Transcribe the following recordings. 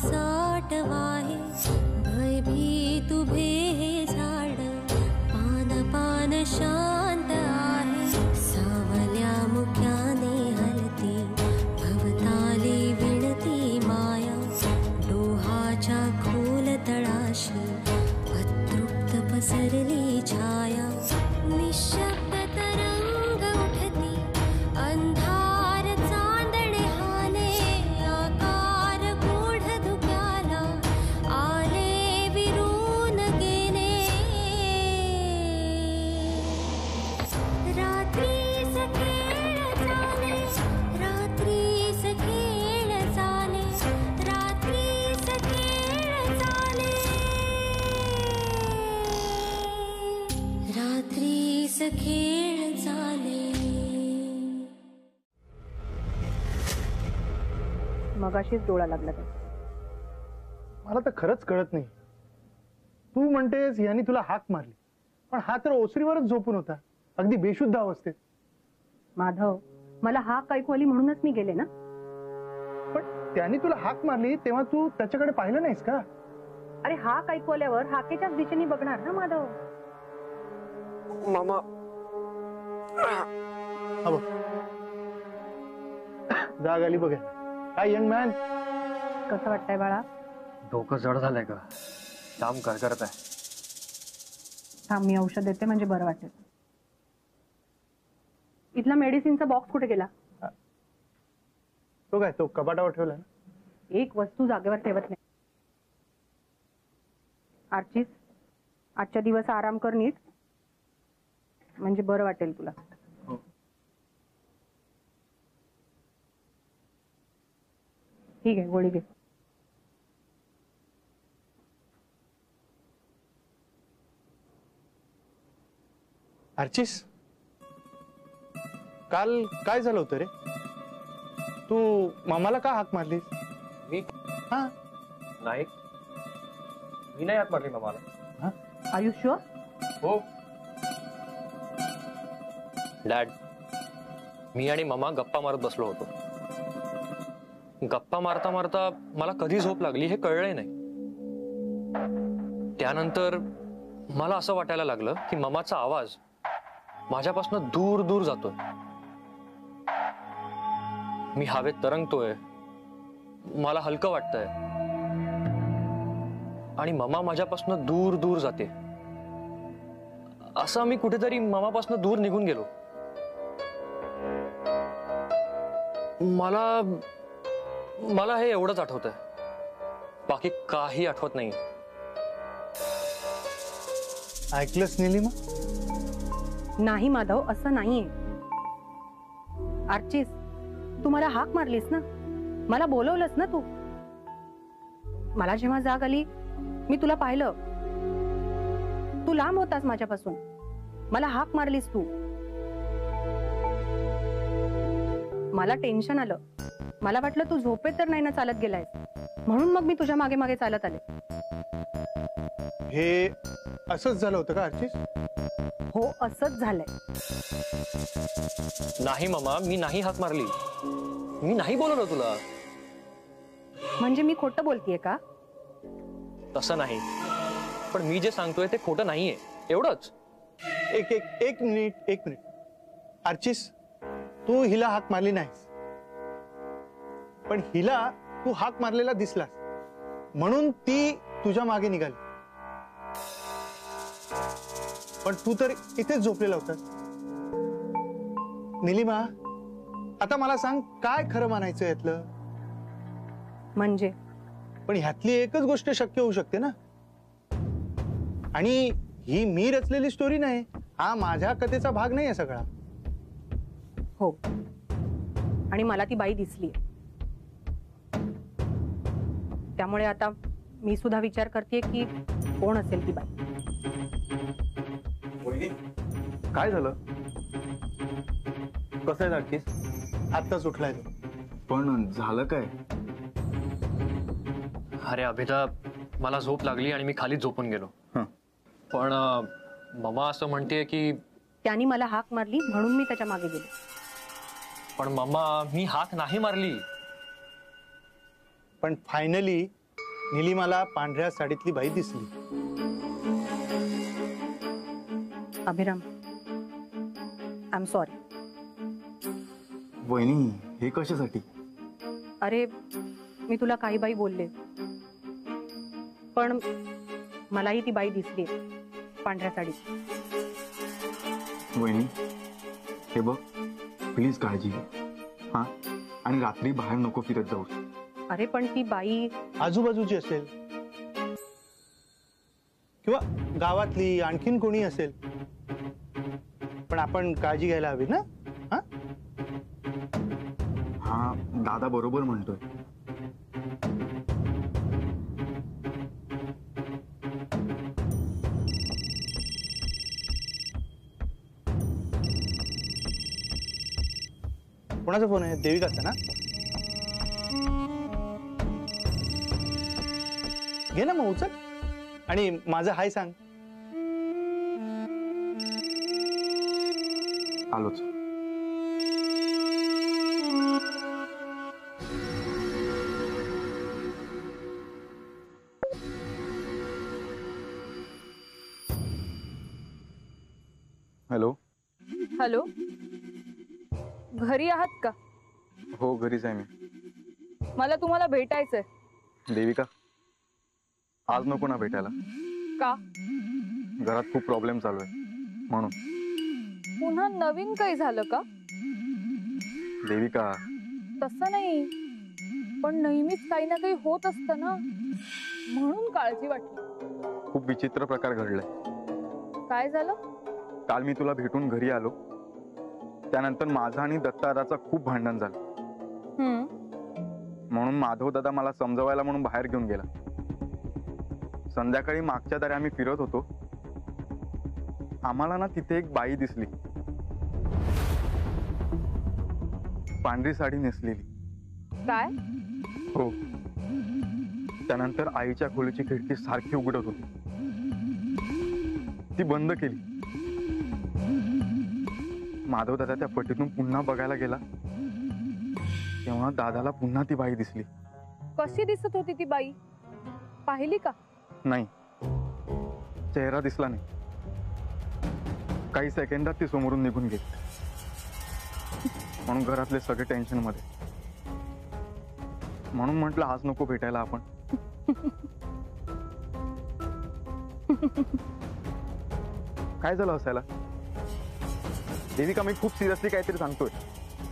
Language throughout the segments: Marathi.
साठ वाहे भयभीत उभे हे झाड पान पान शांत आहे सावल्या मुख्याने हलती भवताली विणती माया डोहाच्या खोल तळाशी अतृप्त पसरली छाया निशब्द तरंग उठती अंधार चांदणे हाले आकार गूढ धुक्याला आले विरून गेले रात्रीस खेळ चाले रात्रीस खेळ चाले रात्रीस खेळ चाले रात्रीस खेळ चाले। मगाशीच डोळा लागला का? मला तर खरंच कळत नाही। तू म्हणतेस यांनी तुला हाक मारली, पण हा तर ओसरीवरच झोपून होता, अगदी बेशुद्ध अवस्थेत। माधव, मला हाक ऐकू आली म्हणूनच मी गेले ना। पण त्यांनी तुला हाक मारली तेव्हा तू त्याच्याकडे पाहिलं नाहीस का? अरे हाक ऐकू आल्यावर हाकेच्याच दिशेने बघणार ना माधव। मामा जाग आली बघ। काय यंग मॅन, कसं वाटतंय बाळा? डोकं जड झालंय का? काम करत आहे। थांब, मी औषध देते म्हणजे बरं वाटेल। इथला मेडिसिनचा बॉक्स कुठे गेला? तो काय तो कपाटावर ठेवला ना? एक वस्तू जागेवर ठेवत नाही। आर्चिस, आजच्या दिवस आराम कर नीट, म्हणजे बरं वाटेल तुला। ठीक आहे, गोळी घे। आर्चिस, काल काय झालं होतं रे? तू मामाला का हाक मारलीस? मी हा नाही, मी नाही हाक मारली मामाला। आयुष्य हो डॅड, मी आणि मामा गप्पा मारत बसलो होतो। गप्पा मारता मारता मला कधी झोप लागली हे कळलंय नाही। त्यानंतर मला असं वाटायला लागलं की मामाचा आवाज माझ्यापासून दूर दूर जातोय। मी हवेत तरंगतोय, मला हलकं वाटतंय आणि मामा माझ्यापासून दूर दूर जाते। असं मी कुठेतरी मामापासून दूर निघून गेलो। मला हे एवढंच आठवतंय, बाकी काही आठवत नाही। ऐकलंस निलिमा? नाही माधव, असं नाहीये। आर्चिस, तू मला हाक मारलीस ना, मला बोलवलंस ना तू। मला जेव्हा जाग आली मी तुला पाहिलं, तू लांब होतास माझ्यापासून, मला हाक मारलीस तू। मला टेन्शन आलं, मला वाटलं तू झोपेत तर नाही ना चालत गेलायस, म्हणून मग मी तुझ्या मागे मागे चालत आले। हे असंच झालं होतं का आर्चिस? हो, असंच झालंय। नाही मामा, मी नाही हाक मारली, मी नाही बोलवलं तुला। म्हणजे मी खोटं बोलतेय का? तसं नाही, पण मी जे सांगतोय ते खोटं नाहीये, एवढंच। एक मिनिट आर्चिस, तू हिला हाक मारली नाहीस, पण हिला तू हाक मारलेला दिसलास म्हणून ती तुझ्या मागे निघाली। पण तू तर इथेच झोपलेला होतास। निलिमा, आता मला सांग, काय खरं मानायचं यातलं? म्हणजे पण ह्यातली एकच गोष्ट शक्य होऊ शकते ना, आणि ही मी रचलेली स्टोरी नाही, हा माझ्या कथेचा भाग नाही आहे सगळा। हो, आणि मला ती बाई दिसली, त्यामुळे आता मी सुद्धा विचार करते की कोण असेल ती बाई। काय झालं? कसं आहे आर्चिस? आत्ताच उठलाय तो। पण झालं काय? अरे अभिता, मला झोप लागली आणि मी खाली झोपून गेलो। पण ममा असं म्हणते की त्यांनी मला हाक मारली म्हणून मी त्याच्या मागे गेले। पण मम्मा, मी हाक नाही मारली। पण फायनली निलिमाला पांढऱ्या साडीतली बाई दिसली. Abhiram, I am sorry. वहिनी हे कशासाठी? अरे मी तुला काही बाई बोलले, पण मलाही ती बाई दिसली पांढऱ्या साडीत. वहिनी हे बघ, प्लीज काळजी घे हा, आणि रात्री बाहेर नको फिरत जाऊ. अरे पण ती बाई आजूबाजूची असेल किंवा गावातली आणखीन कोणी असेल, पण आपण काळजी घ्यायला हवी ना. हा हा, दादा बरोबर म्हणतोय. कोणाचा फोन आहे? देविकाचा ना. घे ना मग, उचल आणि माझं हाय सांग. आलोच. हॅलो. हॅलो, घरी आहात का? हो, घरीच आहे मी. मला तुम्हाला भेटायचंय. देविका, आज नको ना भेटायला. का? घरात खूप प्रॉब्लेम चालू आहे म्हणून. पुन्हा नवीन काही झालं का? देविका, तसं नाही, पण नेहमीच काही ना काही होत असतं ना, म्हणून काळजी वाटली. खूप विचित्र प्रकार घडलाय. काय झालं? काल मी तुला भेटून घरी आलो, त्यानंतर माझा आणि दत्तादाचं खूप भांडण झालं. म्हणून माधव दादा मला समजवायला म्हणून बाहेर घेऊन गेला. संध्याकाळी मागच्या दारी आम्ही फिरत होतो, आम्हाला ना तिथे एक बाई दिसली, पांढरी साडी नेसलेली. काय? हो. त्यानंतर आईच्या खोलीची खिडकी सारखी उघडत होती, ती बंद केली. माधव दादा त्या पट्टीतून पुन्हा बघायला गेला, तेव्हा दादाला पुन्हा ती बाई दिसली. कशी दिसत होती ती बाई? पाहिली का? नाही, चेहरा दिसला नाही. काही सेकंदात ती समोरून निघून गेली. म्हणून घरातले सगळे टेन्शन मध्ये. म्हणून म्हटलं आज नको भेटायला आपण. काय झालं हसायला? देविका, मी खूप सिरियसली काहीतरी सांगतोय.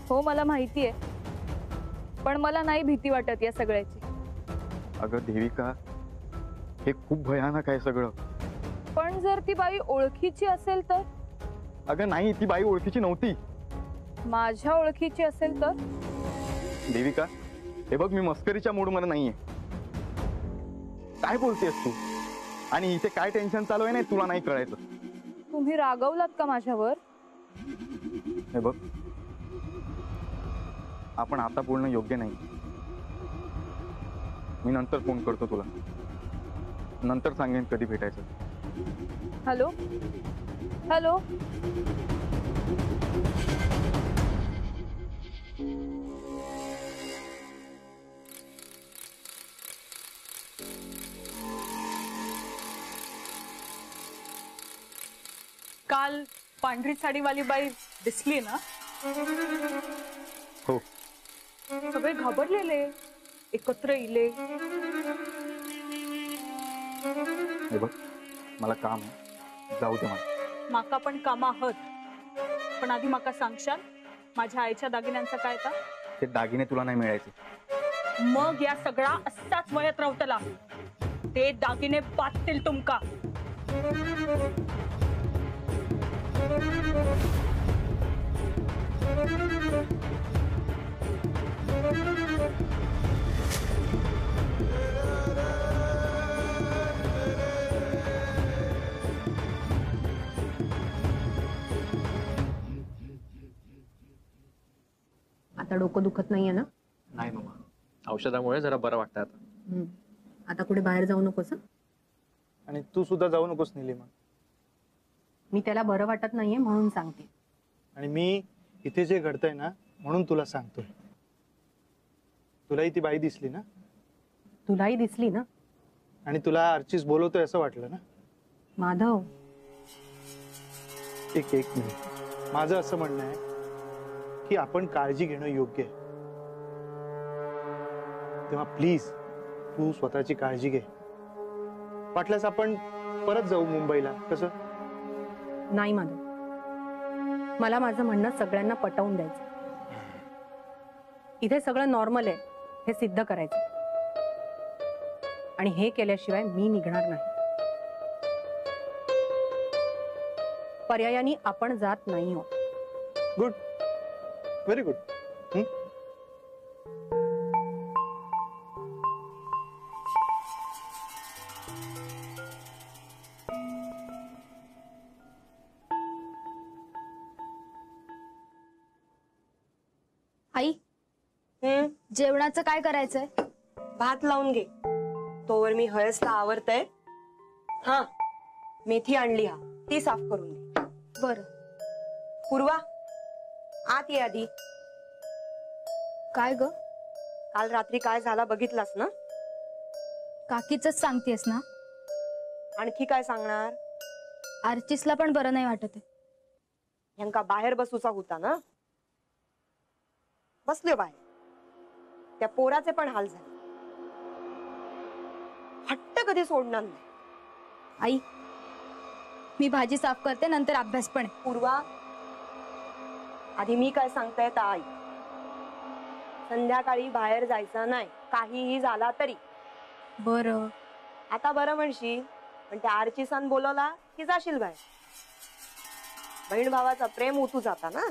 हो, मला माहितीये, पण मला नाही भीती वाटत या सगळ्याची. अगं देविका, हे खूप भयानक आहे सगळं. पण जर ती बाई ओळखीची असेल तर? अगं नाही, ती बाई ओळखीची नव्हती. माझ्या ओळखीची असेल तर? देविका, हे बघ, मी मस्करीच्या मूड मध्ये नाहीये. काय बोलतेस तू? आणि इथे काय टेन्शन चालू आहे नाही तुला नाही कळायचं. तुम्ही रागवलात का माझ्यावर? हे बघ, आपण आता बोलणं योग्य नाही. मी नंतर फोन करतो तुला, नंतर सांगेन कधी भेटायचं. Hello hello. काल पांढरी साडीवाली बाई दिसली ना? हो. सगळे घाबरलेले, एकत्र इले. हे बघ, मला काम आहे, जाऊ दे मला. माका पण काम आहात, पण आधी माका सांगशाल माझ्या आईच्या दागिन्यांचं काय? आता ते दागिने तुला नाही मिळायचे. मग या सगळा असाच वयात रावतला. ते दागिने बांधतील तुमका. आता डोकं दुखत नाहीये ना? नाही मम्मा, औषधामुळे जरा बरं वाटतं आता. आता कुठे बाहेर जाऊ नकोस. आणि तू सुद्धा जाऊ नकोस निलिमा. मी त्याला बरं वाटत नाहीये म्हणून सांगते. आणि मी इथे जे घडतंय ना म्हणून तुला सांगतोय. तुलाही ती बाई दिसली ना? तुलाही दिसली ना? आणि तुला अर्चिस बोलवतोय असं वाटलं ना? माधव, एक मिनिट. माझं असं म्हणणं आहे की आपण काळजी घेणं योग्य आहे. तेव्हा प्लीज तू स्वतःची काळजी घे. वाटल्यास आपण परत जाऊ मुंबईला. कसं? नाही माधव, मला माझं म्हणणं सगळ्यांना पटवून द्यायचं. इथे सगळं नॉर्मल आहे हे सिद्ध करायचं, आणि हे केल्याशिवाय मी निघणार नाही. पर्यायाने आपण जात नाही आहोत. Good, very good. आई, जेवणाचं काय करायचंय? भात लावून घे, तोवर मी हळसला आवरतय. हा, मेथी आणली, हा ती साफ करून दे. बर. पूर्वा, आत ये आधी. काय ग? काल रात्री काय झाला बघितलास ना? काकीच सांगतेस ना? आणखी काय सांगणार? आर्चिसला पण बरं नाही वाटत आहे. यांका बाहेर बसूचा होता ना? बसले बाहेर. त्या पोराचे पण हाल झाले. हट्ट कधी सोडणार नाही. आई, मी भाजी साफ करते, नंतर अभ्यास पण आहे. पूर्वा, आधी मी काय सांगताय ता आई. संध्याकाळी बाहेर जायचं नाही, काहीही झाला तरी. बरं. आता बरं म्हणशील, पण त्या आर्चिसान बोलवला की जाशील बाहेर. बहीण भावाचा प्रेम उतू जाता ना.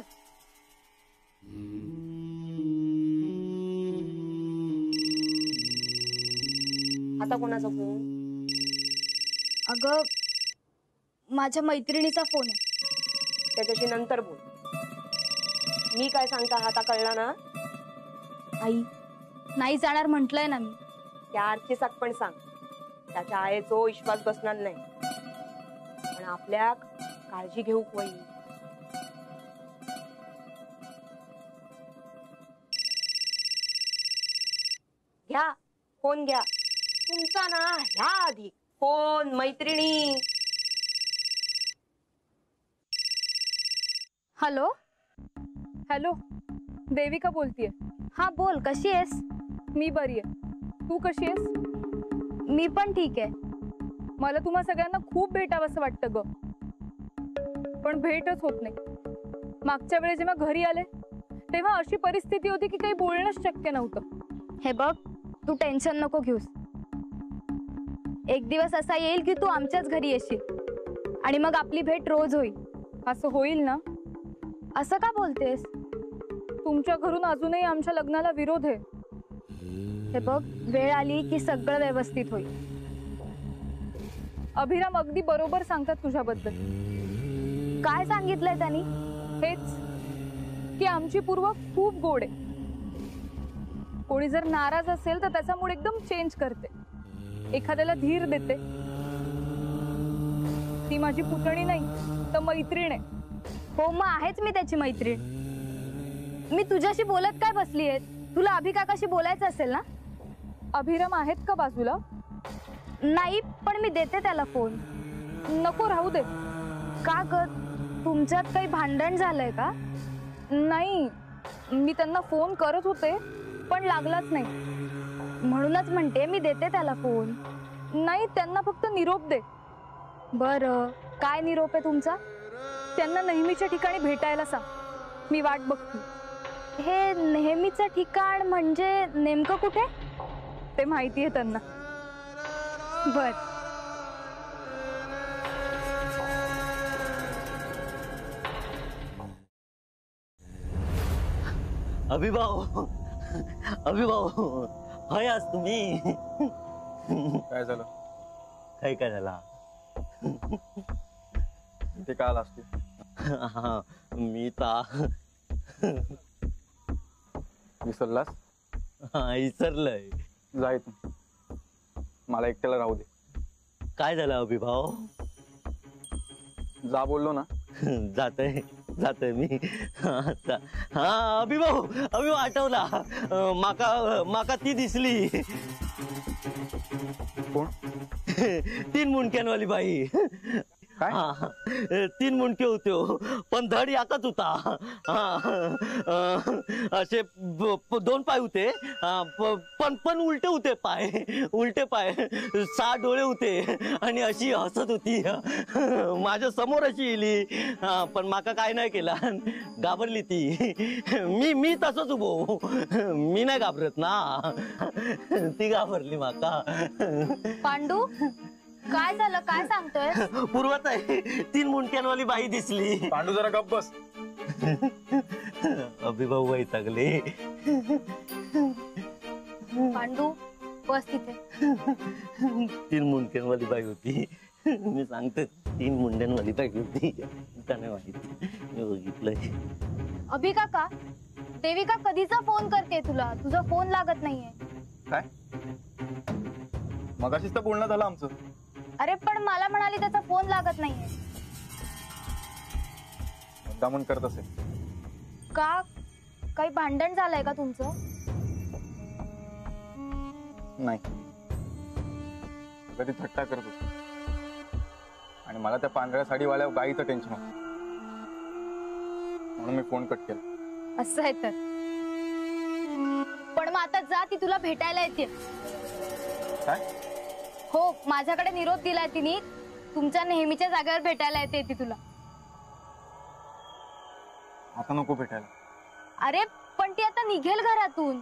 आता कोणाचा फोन? अगं, माझ्या मैत्रिणीचा फोन आहे. त्याच्याशी नंतर बोल. मी काय सांगता आता कळला ना? आई, नाही जाणार म्हटलंय ना मी. त्या आर्चिसाक पण सांग, त्याच्या आईचो विश्वास बसणार नाही. पण आपल्या काळजी घेऊ होई. घ्या फोन, घ्या तुमचा ना. ह्या आधी फोन. मैत्रिणी. हॅलो. हॅलो, देविका बोलतीये. हा बोल, कशी आहेस? मी बरी आहे. तू कशी आहेस? मी पण ठीक आहे. मला तुम्हा सगळ्यांना खूप भेटावंसं वाटतं ग, पण भेटच होत नाही. मागच्या वेळेस जेव्हा घरी आले तेव्हा अशी परिस्थिती होती की काही बोलणंच शक्य नव्हतं. हे बघ, तू टेन्शन नको घेऊस. एक दिवस असा येईल की तू आमच्याच घरी येशील आणि मग आपली भेट रोज होईल. असं होईल ना? असं का बोलतेस? तुमच्या घरून अजूनही आमच्या लग्नाला विरोध आहे. हे बघ, वेळ आली की सगळं व्यवस्थित होईल. अभिराम अगदी बरोबर सांगतात तुझ्याबद्दल. काय सांगितलंय त्यांनी? हेच की आमची पूर्व खूप गोड आहे. कोणी जर नाराज असेल तर त्याचा मूड एकदम चेंज करते, एखाद्याला धीर देते. ती माझी पुतणी नाही तर मैत्रीण आहे. हो, मग आहेच मी त्याची मैत्रीण. मी तुझ्याशी बोलत काय बसलीये? तुला अभिकाकाशी बोलायचं असेल ना? अभिराम आहेत का बाजूला? नाही, पण मी देते त्याला फोन. नको, राहू दे. का ग, तुमच्यात काही भांडण झालंय का? नाही, मी त्यांना फोन करत होते पण लागलाच नाही. म्हणूनच म्हणते मी देते त्याला फोन. नाही, त्यांना फक्त निरोप दे. बरं, काय निरोप आहे तुमचा? त्यांना नेहमीच्या ठिकाणी भेटायला सांग, मी वाट बघते. हे नेहमीचं ठिकाण म्हणजे नेमकं कुठे? ते माहिती आहे त्यांना. बर. अभिभाऊ, अभिभाऊ, हाय आज तुम्ही. काय झालं? काय काय झाला? ते काल असते. हा, मी ता विसरलास? हा, विसरलंय. जाय तू, मला एकट्याला राहू दे. काय झालं अभिभाऊ? जा बोललो ना. जातय जातय मी. हा अभिभाऊ, अभिभाऊ आठवला. माका ती दिसली. कोण? 3 मुंडक्यांवाली बाई. काय? हा, 3 मुंडके होते हो, पण धड याकच होता. असे 2 पाय होते, पण उलटे होते पाय, उलटे पाय. 6 डोळे होते आणि अशी हसत होती. माझ्या समोर अशी येली, पण माका काय नाही केला. घाबरली ती. मी तसंच उभो, मी नाही घाबरत ना. ती घाबरली माका. पांडू काय झालं, काय सांगतोय? पूर्वत आहे, 3 मुंडक्यांवाली बाई दिसली. पांडू जरा गप्प बस. अभिभाऊ वैतागले. पांडू बस तिथे. 3 मुंडक्यांवाली बाई होती. मी सांगते 3 मुंड्यांवाली बाई होती. त्याने माहिती मी बघितलंय. अभि काका, देविका कधीचा फोन करते तुला, तुझा फोन लागत नाहीये. काय? मगाशीच तर बोलणं झालं आमचं. अरे पण मला म्हणाली त्याचा फोन लागत नाहीये. मुद्दामून करत असेल. का, काही भांडण झालंय का तुमचं? नाही, कधी थट्टा करत होतो आणि मला त्या पांढऱ्या साडीवाल्या गाईचं टेन्शन होतं, म्हणून मी फोन कट केला. असं आहे तर. पण मग आता जा, ती तुला भेटायला येते. काय? हो, माझ्याकडे निरोप दिलाय तिने. तुमच्या नेहमीच्या जागेवर भेटायला येते ती तुला. आता नको भेटायला. अरे पण ती आता निघेल घरातून.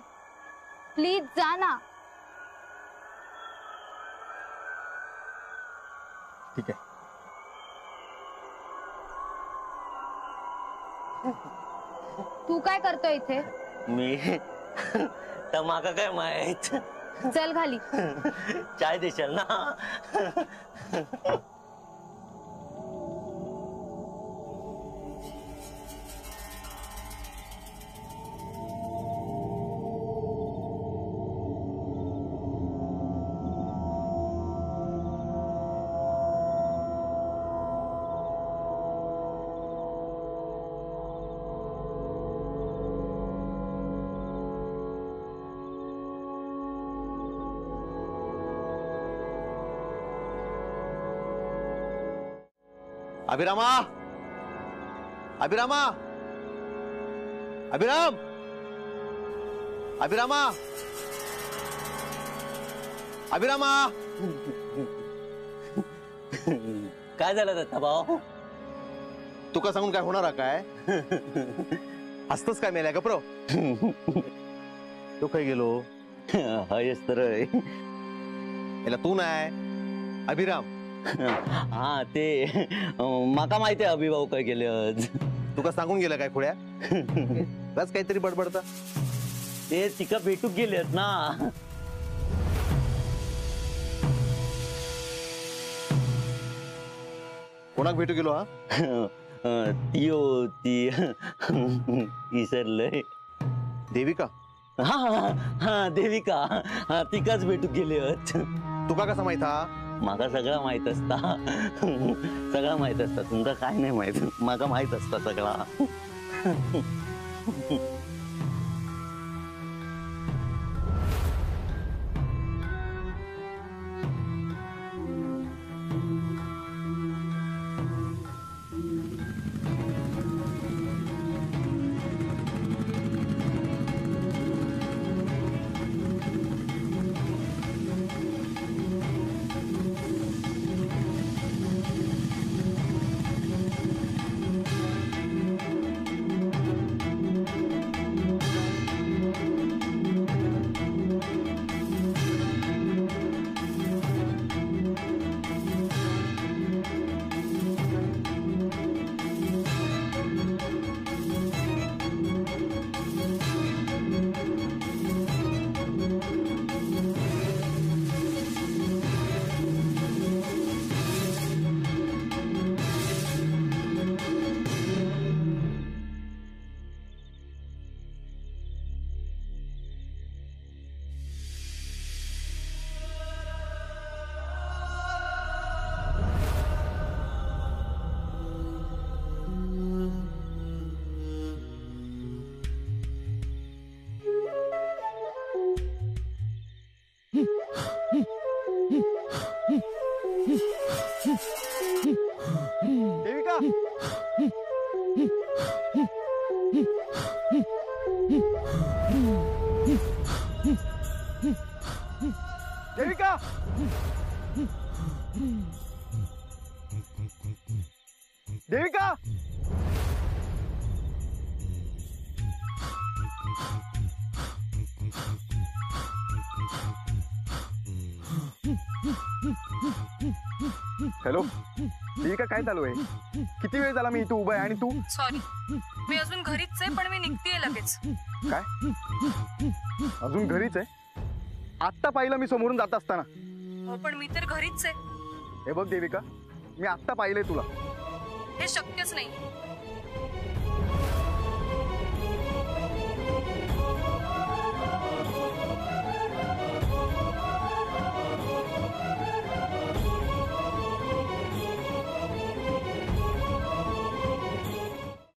प्लीज जा ना. ठीक आहे. तू काय करतोय इथे? मी तर माका काय माहित. चल खाली. चाय देशाल ना? अभिरामा, अभिरामा, अभिराम, अभिरामा, अभिरामा. काय झालं दत्ता भाऊ? तुका सांगून काय होणार काय? हसतच काय मेलाय गप्रो? तो काय गेलो? हयस तर याला तू नाही अभिराम. हा ते माका माहिती आहे अभिभाऊ काय केले. तुका सांगून गेलं काय खोड्या? बस काहीतरी बडबडता. ते तिका भेटूक गेलेत ना. कोणाक भेटू गेलो? हा ती होती विसरलंय. देविका? हा हा हा देविका. हा तिकाच भेटूक गेले. तुका कसा माहित? हा माका सगळं माहित असता. सगळं माहित असता. तुमका काय नाही माहित, माका माहित असता सगळा. हॅलो देविका, काय चालू आहे? किती वेळ झाला मी इथे उभा आहे आणि तू? सॉरी, मी अजून घरीच आहे, पण मी निघतेय लगेच. काय अजून घरीच आहे? आत्ता पाहिलं मी समोरून जात असताना. हो, पण मी तर घरीच आहे. हे बघ देविका, मी आत्ता पाहिलंय तुला. हे शक्यच नाही.